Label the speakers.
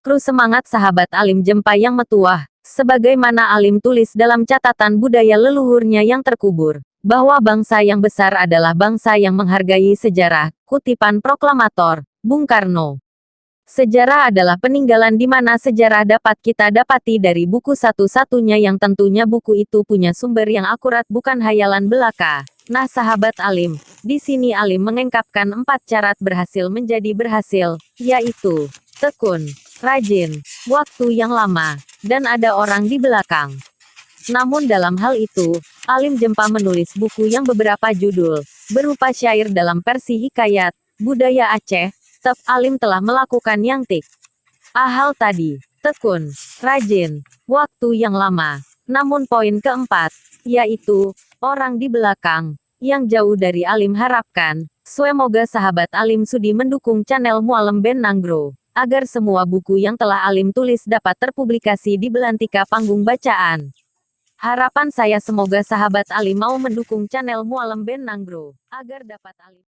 Speaker 1: Kru semangat sahabat Alim Jempa yang metuah, sebagaimana Alim tulis dalam catatan budaya leluhurnya yang terkubur, bahwa bangsa yang besar adalah bangsa yang menghargai sejarah, kutipan proklamator, Bung Karno. Sejarah adalah peninggalan di mana sejarah dapat kita dapati dari buku satu-satunya yang tentunya buku itu punya sumber yang akurat bukan hayalan belaka. Nah sahabat Alim, di sini Alim mengungkapkan 4 syarat berhasil menjadi berhasil, yaitu tekun, rajin, waktu yang lama, dan ada orang di belakang. Namun dalam hal itu, Alim Jempa menulis buku yang beberapa judul, berupa syair dalam versi hikayat, budaya Aceh, Alim telah melakukan yang hal tadi, tekun, rajin, waktu yang lama. Namun poin keempat, yaitu, orang di belakang, yang jauh dari Alim harapkan, semoga sahabat Alim sudi mendukung channel Mualem Ben Nanggro, agar semua buku yang telah Alim tulis dapat terpublikasi di Belantika Panggung Bacaan. Harapan saya semoga sahabat Alim mau mendukung channel Mualem Ben Nanggro, agar dapat Alim